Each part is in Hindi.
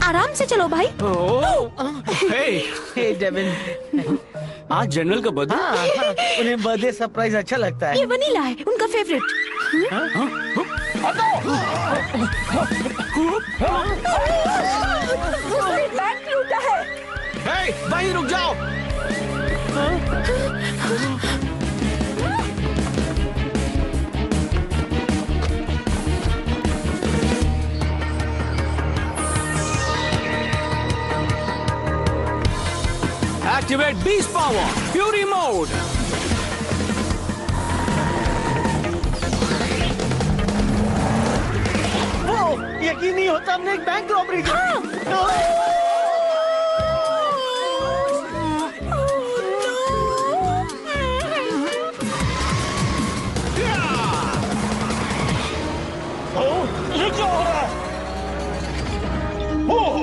आराम से चलो भाई। हे डेविन, आज जनरल का बर्थडे। उन्हें बर्थडे सरप्राइज अच्छा लगता है। ये वनीला है, उनका फेवरेट। बैंक लूटा है। वहीं रुक जाओ। Activate Beast Power, Fury Mode. वो यकीन नहीं होता, हमने एक बैंक रॉबरी की। ये क्या हो रहा है? ओह,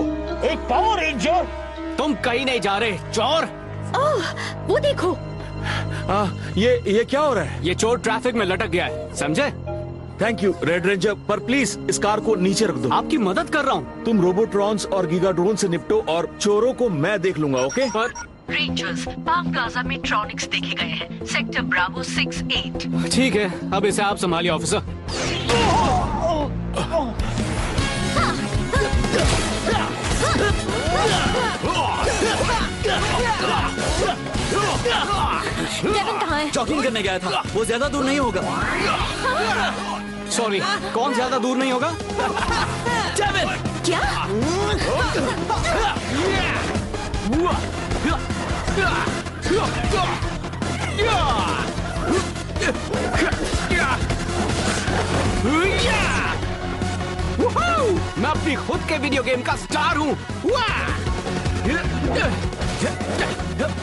एक पावर रेंजर। तुम कहीं नहीं जा रहे, चोर। ओह, वो देखो। ये क्या हो रहा है? ये चोर ट्रैफिक में लटक गया है, समझे? थैंक यू रेड रेंजर, पर प्लीज इस कार को नीचे रख दो। आपकी मदद कर रहा हूँ। तुम रोबोट्रॉन्स और गीगाड्रोन से निपटो और चोरों को मैं देख लूंगा, ओके? पर रेंजर्स पार्क प्लाजा में ट्रॉनिक्स देखे गए हैं, सेक्टर ब्रावो 68। ठीक है, अब इसे आप संभालिए ऑफिसर। डेविन कहाँ है? जॉगिंग करने गया था, वो ज्यादा दूर नहीं होगा। सॉरी, कौन ज्यादा दूर नहीं होगा? क्या? मैं अपनी खुद के वीडियो गेम का स्टार हूँ।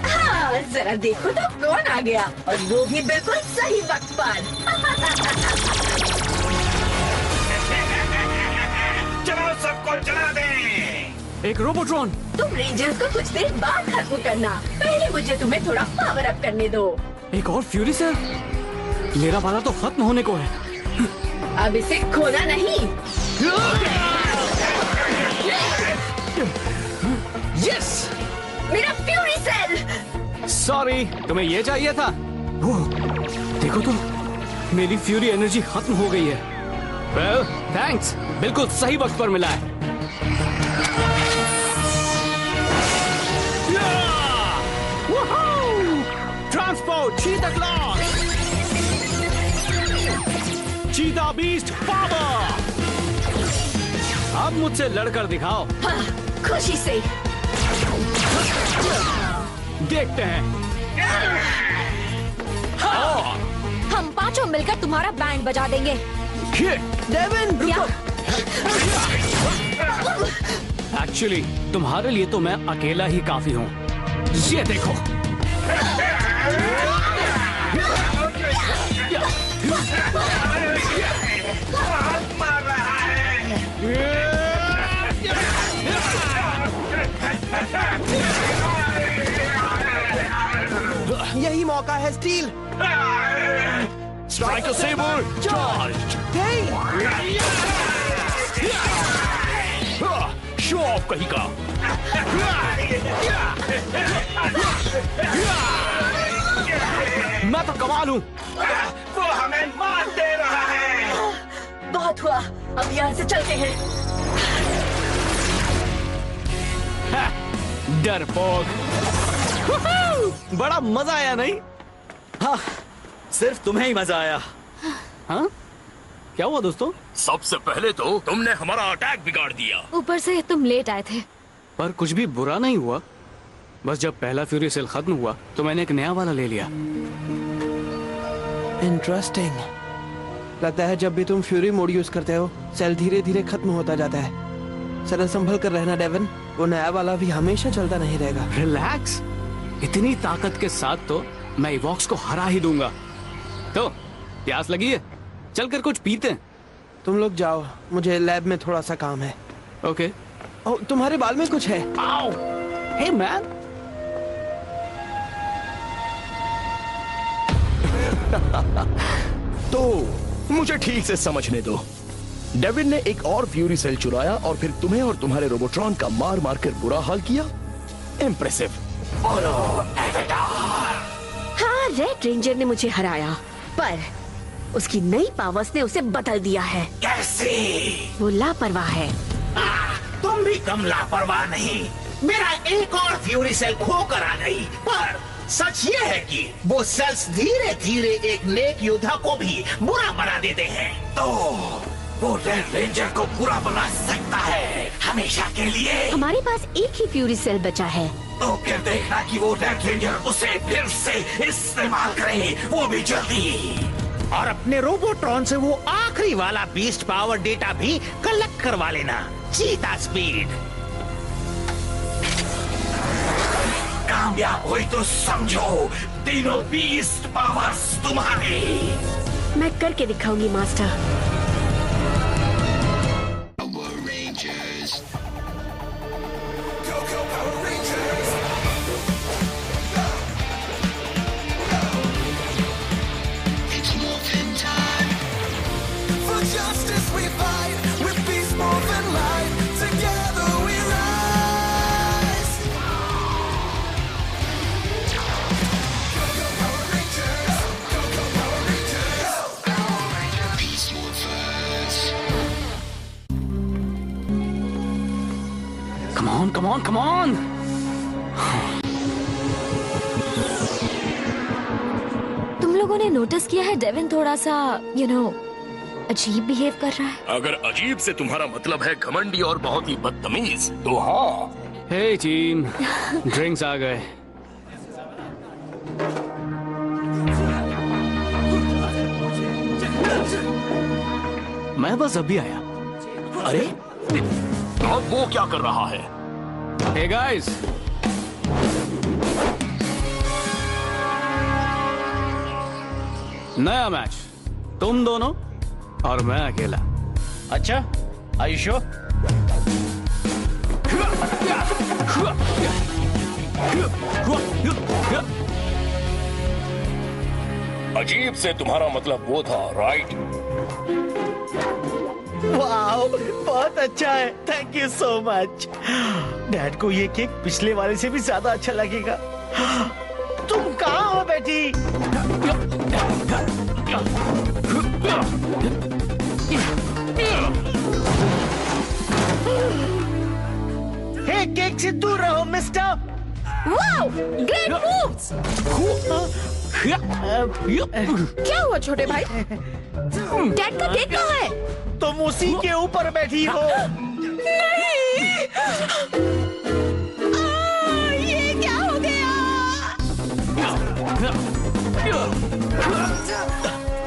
हाँ, जरा देखो तो कौन आ गया, और वो भी बिल्कुल सही वक्त पर। चलो सबको जला दें। एक रोबोट्रॉन। तुम रेंजर्स को कुछ देर बाद खत्म करना, पहले मुझे तुम्हें थोड़ा पावर अप करने दो। एक और फ्यूरी सेल? मेरा वाला तो खत्म होने को है। अब इसे खोना नहीं। यस, मेरा फ्यूरी सेल। सॉरी, तुम्हें ये चाहिए था? वो देखो तो, मेरी फ्यूरी एनर्जी खत्म हो गई है। वेल, थैंक्स, बिल्कुल सही वक्त पर मिला है। ट्रांसपोर्ट चीता क्लॉज, चीता बीस्ट पावर। अब मुझसे लड़कर दिखाओ। हाँ, खुशी से। देखते हैं। हम पांचों मिलकर तुम्हारा बैंड बजा देंगे। डेविन, क्या? एक्चुअली तुम्हारे लिए तो मैं अकेला ही काफी हूँ। ये देखो। मार रहा है। यही मौका है steel. Striker saber charge. Show off कहीं का। मैं तो कमाल हूँ। वो हमें मार दे रहा है। बहुत हुआ, अब यहाँ से चलते हैं। डरपोक। बड़ा मजा आया नहीं? हाँ, सिर्फ तुम्हें ही मजा आया। हाँ? क्या हुआ दोस्तों? सबसे पहले तो तुमने हमारा अटैक बिगाड़ दिया। ऊपर से तुम लेट आए थे। पर कुछ भी बुरा नहीं हुआ। बस जब पहला फ्यूरी सेल खत्म हुआ तो मैंने एक नया वाला ले लिया। इंटरेस्टिंग। लगता है जब भी तुम फ्यूरी मोड यूज करते हो, सेल धीरे धीरे खत्म होता जाता है। जरा संभल कर रहना डेविन, वो नया वाला भी हमेशा चलता नहीं रहेगा। रिलैक्स, इतनी ताकत के साथ तो मैं इवॉक्स को हरा ही दूंगा। तो प्यास लगी है, चलकर कुछ पीते हैं। तुम लोग जाओ, मुझे लैब में थोड़ा सा काम है। ओके। ओ, तुम्हारे बाल में कुछ है? आओ, हे मैन। तो मुझे ठीक से समझने दो। डेविन ने एक और फ्यूरी सेल चुराया और फिर तुम्हें और तुम्हारे रोबोट्रॉन का मार मार कर बुरा हाल किया। इम्प्रेसिव। हाँ, रेड रेंजर ने मुझे हराया, पर उसकी नई पावर्स ने उसे बदल दिया है। कैसे? वो लापरवाह है। तुम भी कम लापरवाह नहीं। मेरा एक और फ्यूरी सेल खोकर आ गई, पर सच ये है कि वो सेल्स धीरे धीरे एक नेक योद्धा को भी बुरा बना देते हैं। तो वो रेड रेंजर को बुरा बना सकता है हमेशा के लिए। हमारे पास एक ही फ्यूरी सेल बचा है। तो फिर देखना कि वो रेड रेंजर उसे फिर से इस्तेमाल करे, वो भी जल्दी। और अपने रोबोट्रॉन से वो आखिरी वाला बीस्ट पावर डेटा भी कलेक्ट करवा लेना। चीता स्पीड। कामयाब हुई तो समझो तीनों बीस्ट पावर्स तुम्हारे। मैं करके दिखाऊंगी मास्टर। Come on! तुम लोगों ने नोटिस किया है डेविन थोड़ा सा अजीब बिहेव कर रहा है? अगर अजीब से तुम्हारा मतलब है घमंडी और बहुत ही बदतमीज, तो हाँ। हे टीम, ड्रिंक्स आ गए। मैं बस अभी आया। अरे अब वो क्या कर रहा है? Hey guys! नया मैच, तुम दोनों और मैं अकेला। अच्छा, are you sure? अजीब से तुम्हारा मतलब वो था, राइट? वाओ, बहुत अच्छा है। Thank you so much. Dad को ये केक पिछले वाले से भी ज्यादा अच्छा लगेगा। तुम कहाँ हो बेटी? हे, केक से दूर रहो मिस्टर। Wow, great moves. क्या हुआ छोटे भाई? डैड का केक कहाँ है? तुम उसी के ऊपर बैठी हो। नहीं! ये क्या हो गया?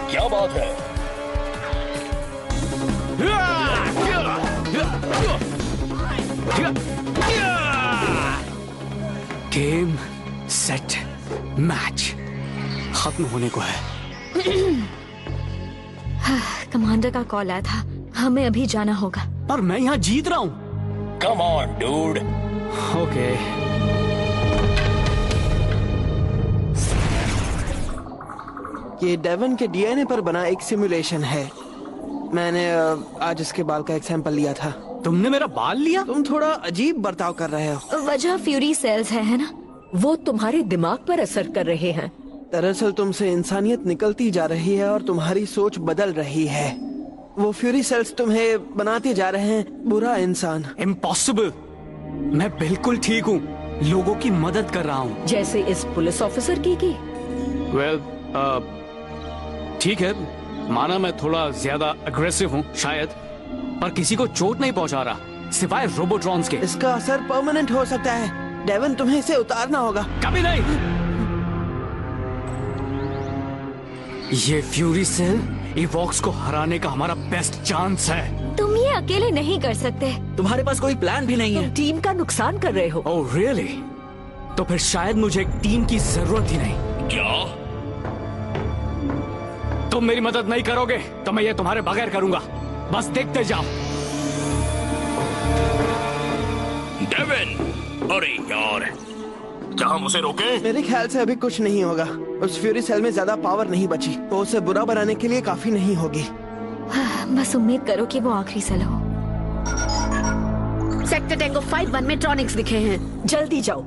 क्या बात है? गेम सेट मैच खत्म होने को है। कमांडर का कॉल आया था, हमें अभी जाना होगा। पर मैं यहाँ जीत रहा हूँ। Come on, dude. ओके। ये डेवन के डीएनए पर बना एक सिमुलेशन है। मैंने आज इसके बाल का एक सैंपल लिया था। तुमने मेरा बाल लिया? तुम थोड़ा अजीब बर्ताव कर रहे हो। वजह फ्यूरी सेल्स है ना? वो तुम्हारे दिमाग पर असर कर रहे हैं। दरअसल तुमसे इंसानियत निकलती जा रही है और तुम्हारी सोच बदल रही है। वो फ्यूरी सेल्स तुम्हें बनाते जा रहे हैं बुरा इंसान। इम्पॉसिबल। मैं बिल्कुल ठीक हूँ, लोगों की मदद कर रहा हूँ। जैसे इस पुलिस ऑफिसर की। वेल, ठीक है, माना मैं थोड़ा ज्यादा अग्रेसिव हूँ शायद, पर किसी को चोट नहीं पहुँचा रहा सिवाय रोबोट्रॉन्स के। इसका असर परमानेंट हो सकता है। डेवन, तुम्हें इसे उतारना होगा। कभी नहीं। ये फ्यूरी सेल इवॉक्स को हराने का हमारा बेस्ट चांस है। तुम ये अकेले नहीं कर सकते। तुम्हारे पास कोई प्लान भी नहीं है। तुम टीम का नुकसान कर रहे हो। Oh really? तो फिर शायद मुझे एक टीम की जरूरत ही नहीं। क्या? तुम मेरी मदद नहीं करोगे तो मैं ये तुम्हारे बगैर करूंगा। बस देखते जाओ। डेविन, अरे यार, क्या हम उसे रोके? मेरे ख्याल से अभी कुछ नहीं होगा। उस फ्यूरी सेल में ज्यादा पावर नहीं बची, तो उसे बुरा बनाने के लिए काफी नहीं होगी। बस उम्मीद करो कि वो आखिरी सेल हो। सेक्टर टेंगो 5-1 में ट्रॉनिक्स दिखे हैं, जल्दी जाओ।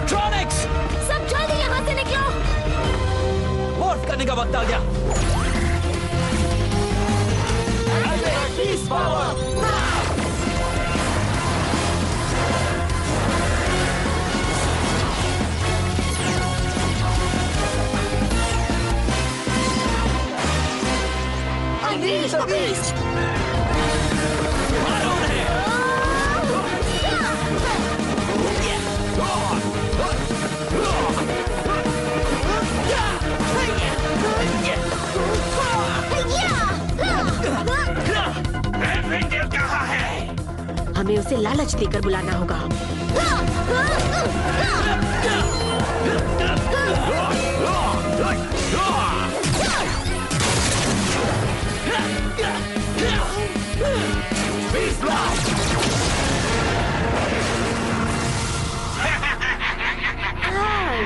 ट्रॉनिक्स, सब जल्दी यहाँ से निकलो। मॉर्फ करने का वक्त आ गया। Unleash the beast! कहाँ है? हमें उसे लालच देकर बुलाना होगा।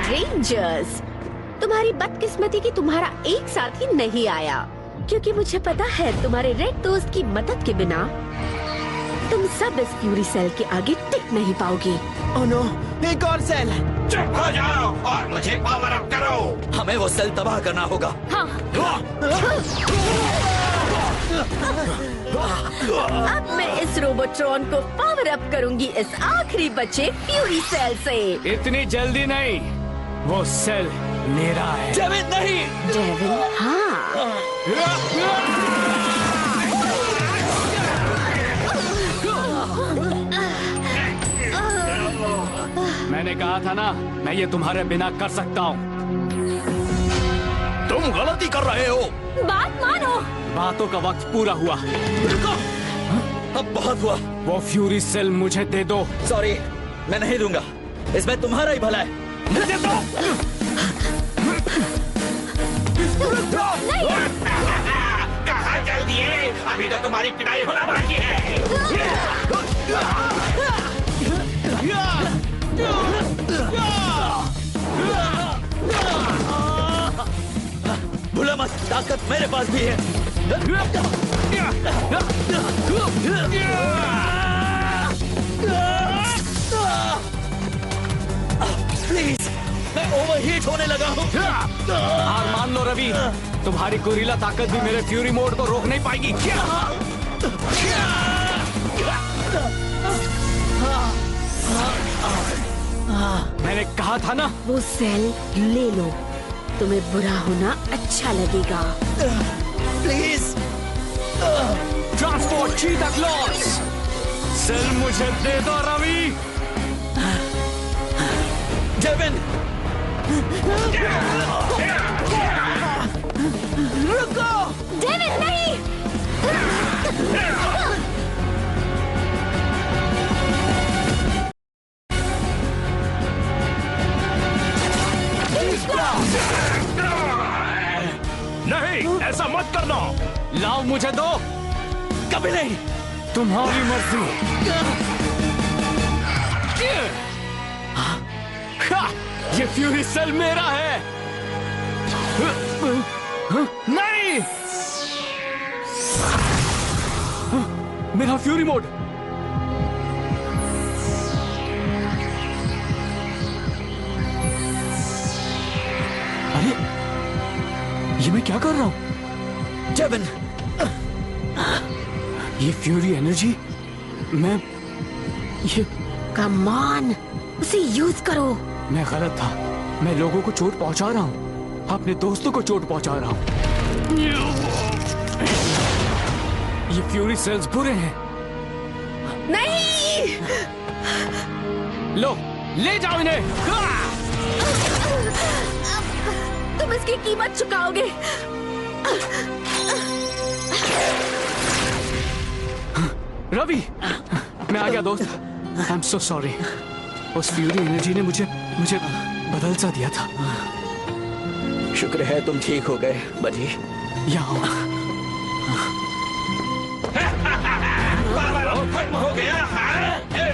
रेंजर्स, तुम्हारी बदकिस्मती कि तुम्हारा एक साथी नहीं आया, क्योंकि मुझे पता है तुम्हारे रेड दोस्त की मदद के बिना तुम सब इस फ्यूरी सेल के आगे टिक नहीं पाओगे। ओह नो, एक और सेल। चुप हो जाओ और मुझे पावर अप करो। हमें वो सेल तबाह करना होगा। हाँ, अब मैं इस रोबोट्रॉन को पावर अप करूंगी इस आखिरी बचे फ्यूरी सेल से। इतनी जल्दी नहीं, वो सेल मेरा है। डेविन नहीं। डेविन, हाँ। मैंने कहा था ना, मैं ये तुम्हारे बिना कर सकता हूँ। तुम गलती कर रहे हो। बात मानो। बातों का वक्त पूरा हुआ। रुको, अब बहुत हुआ। वो फ्यूरी सेल मुझे दे दो। सॉरी, मैं नहीं दूंगा। इसमें तुम्हारा ही भला है। मुझे दो। कहाँ जल्दी है? अभी तो तुम्हारी पिटाई होना बाकी है। भूला मत, ताकत मेरे पास भी है। प्लीज, मैं ओवरहीट होने लगा हूँ। हार मान लो रवि, तुम्हारी गोरिल्ला ताकत भी मेरे फ्यूरी मोड को रोक नहीं पाएगी। मैंने कहा था ना। वो सेल ले लो, तुम्हें बुरा होना अच्छा लगेगा। प्लीज। ट्रांसपोर्ट चीता क्लॉज, सेल मुझे दे दो रवि। डेविन, रुको। डेविन नहीं। नहीं, ऐसा मत करना। लाओ, मुझे दो। कभी नहीं। तुम्हारी मर्जी। ये फ्यूरी सेल मेरा है। नहीं, मेरा फ्यूरी मोड। अरे, ये मैं क्या कर रहा हूं? डेविन, ये फ्यूरी एनर्जी, मैं ये कम ऑन, उसे यूज करो। मैं गलत था। मैं लोगों को चोट पहुंचा रहा हूं, अपने दोस्तों को चोट पहुंचा रहा हूं। ये फ्यूरी सेल्स बुरे हैं। नहीं, लो, ले जाओ इन्हें। तुम इसकी कीमत चुकाओगे। रवि, मैं आ गया दोस्त। I am so sorry. उस फ्यूरी एनर्जी ने मुझे बदल सा दिया था। शुक्र है तुम ठीक हो गए बजी। यहाँ पावर खत्म हो गया।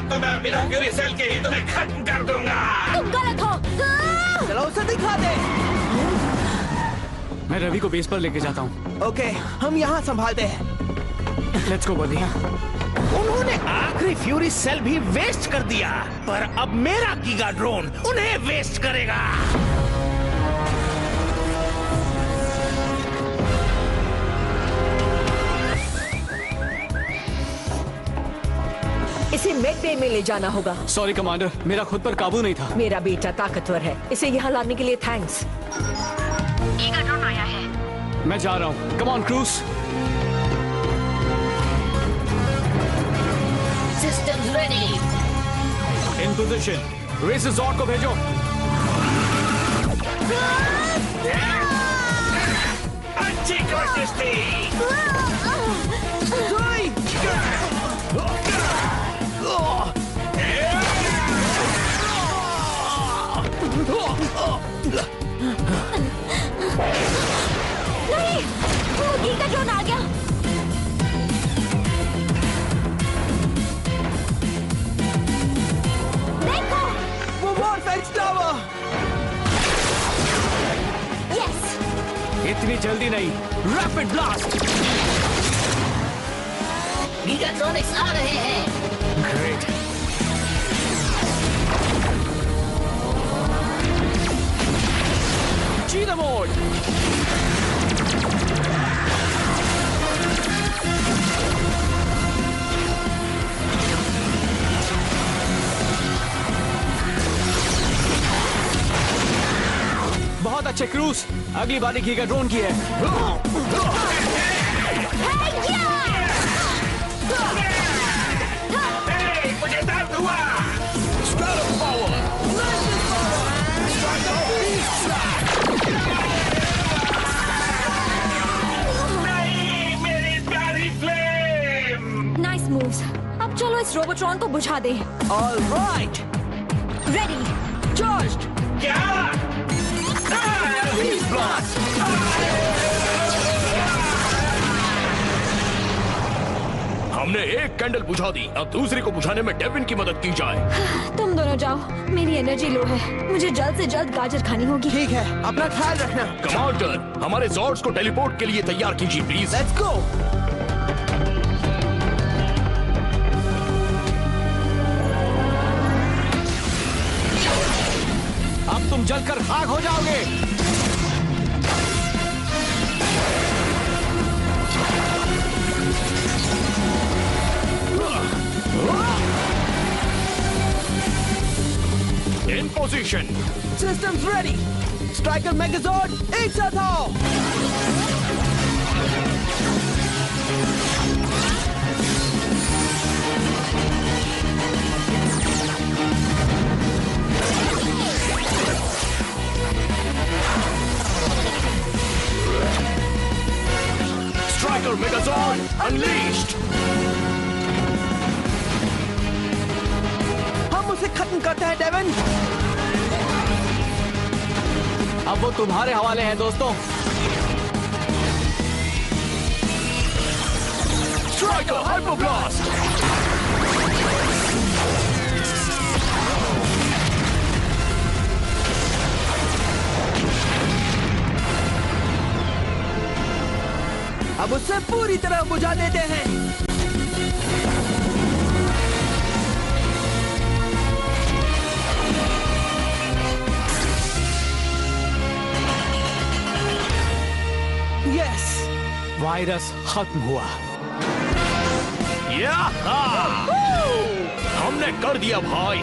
तो मैं बिना फ्यूरी सेल के ही तुम्हें खत्म कर दूंगा। तुम गलत हो। चलो उसे दिखा दे। मैं रवि को बेस पर लेके जाता हूँ। ओके, हम यहाँ संभालते हैं। लेट्स गो बडी। उन्होंने आखिरी फ्यूरी सेल भी वेस्ट कर दिया, पर अब मेरा गीगा ड्रोन उन्हें वेस्ट करेगा। इसे मेड बे में ले जाना होगा। सॉरी कमांडर, मेरा खुद पर काबू नहीं था। मेरा बेटा ताकतवर है, इसे यहाँ लाने के लिए थैंक्स। गीगा ड्रोन आया है। मैं जा रहा हूँ। Come on cruise. Systems ready. In position. Race zord को भेजो। अच्छी कोशिश थी। नहीं, वो गीगा ड्रोन आ गया। देखो, वो वॉरफेक्स टावर। यस। इतनी जल्दी नहीं। Rapid blast. गीगाट्रॉनिक्स आ रहे हैं। ग्रेट। चीता मोड। बहुत अच्छे क्रूज। अगली बारी गीगा ड्रोन की है। मुझे दर्द हुआ। नहीं, मेरी प्यारी फ्लेम। Nice moves. अब चलो इस रोबोट्रॉन को बुझा दें। All right. Ready, charged. क्या? हमने एक कैंडल बुझा दी, अब दूसरी को बुझाने में डेविन की मदद की जाए। तुम दोनों जाओ, मेरी एनर्जी लो है। मुझे जल्द से जल्द गाजर खानी होगी। ठीक है, अपना ख्याल रखना। कमांडर, हमारे जॉर्ड्स को टेलीपोर्ट के लिए तैयार कीजिए प्लीज। Let's go. अब तुम जलकर खाक हो जाओगे। In position. Systems ready. Striker megazord एक साथ आओ। Striker megazord unleashed. हम उसे खत्म करते हैं डेविन। अब वो तुम्हारे हवाले हैं दोस्तों। Striker hyper blast. अब उसे पूरी तरह बुझा देते हैं। यस, वायरस खत्म हुआ। हमने कर दिया भाई।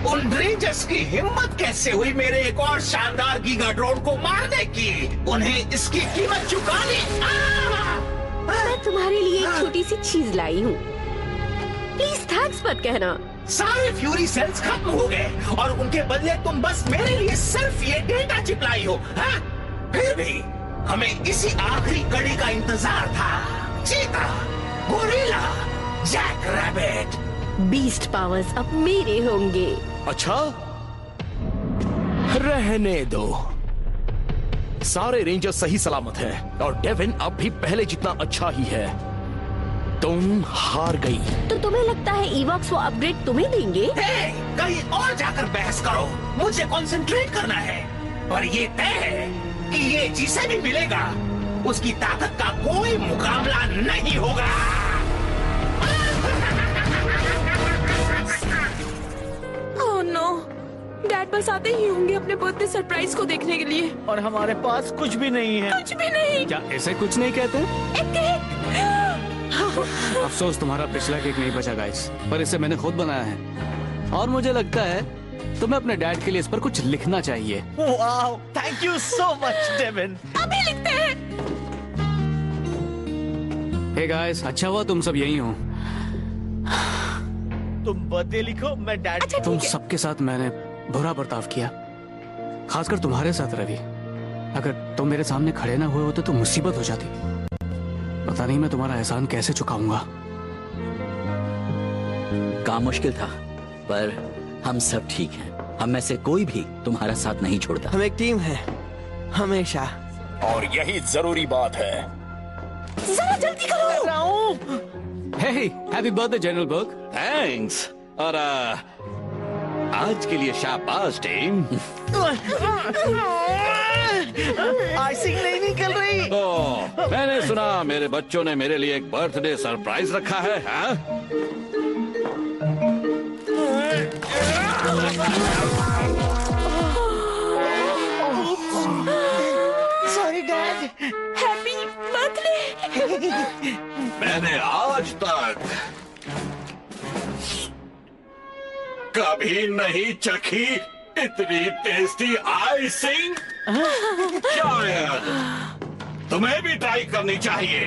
उन रेंजर्स की हिम्मत कैसे हुई मेरे एक और शानदार गीगा ड्रोन को मारने की? उन्हें इसकी कीमत चुकानी। मैं तुम्हारे लिए एक छोटी सी चीज लाई हूँ, प्लीज थैंक्स मत कहना। सारे फ्यूरी सेल्स खत्म हो गए और उनके बदले तुम बस मेरे लिए सिर्फ ये डेटा चिप लाई हो। हाँ? फिर भी हमें इसी आखिरी कड़ी का इंतजार था। Cheetah, gorilla, jack rabbit. Beast powers अब मेरे होंगे। अच्छा, रहने दो। सारे रेंजर सही सलामत हैं और डेविन अब भी पहले जितना अच्छा ही है। तुम हार गई। तो तुम्हें लगता है इवॉक्स वो अपग्रेड तुम्हें देंगे? हे, कहीं और जाकर बहस करो, मुझे कंसंट्रेट करना है। पर ये तय है कि ये जिसे भी मिलेगा उसकी ताकत का कोई मुकाबला नहीं होगा। ओह नो, डैड बस आते ही होंगे अपने बर्थडे सरप्राइज को देखने के लिए। और हमारे पास कुछ भी नहीं है। कुछ भी नहीं। क्या ऐसे कुछ नहीं कहते? एक केक। अफसोस तुम्हारा पिछला केक नहीं बचा गाइस, पर इसे मैंने खुद बनाया है और मुझे लगता है तुम्हें अपने डैड के लिए इस पर कुछ लिखना चाहिए। Wow, thank you so much Devin. अभी लिखते हैं। हे गाइस, अच्छा हुआ तुम सब यहीं हो। तुम बर्थडे लिखो, मैं डैड। अच्छा तुम ठीक है। सबके साथ मैंने बुरा बर्ताव किया, खासकर तुम्हारे साथ रवि। अगर तुम मेरे सामने खड़े ना हुए होते तो मुसीबत हो जाती। पता नहीं मैं तुम्हारा एहसान कैसे चुकाऊंगा। काम मुश्किल था, पर हम सब ठीक हैं। हम में से कोई भी तुम्हारा साथ नहीं छोड़ता। हम एक टीम है हमेशा। और यही जरूरी बात है। जरा जल्दी करो। हे हैप्पी बर्थडे जनरल बर्ग। थैंक्स। और आज के लिए शाबाश टीम। आइसिंग नहीं निकल रही। तो मैंने सुना मेरे बच्चों ने मेरे लिए एक बर्थडे सरप्राइज रखा है, हाँ? Sorry dad. Happy birthday. मैंने आज तक कभी नहीं चखी इतनी टेस्टी आइसिंग। शायद तुम्हें भी ट्राई करनी चाहिए।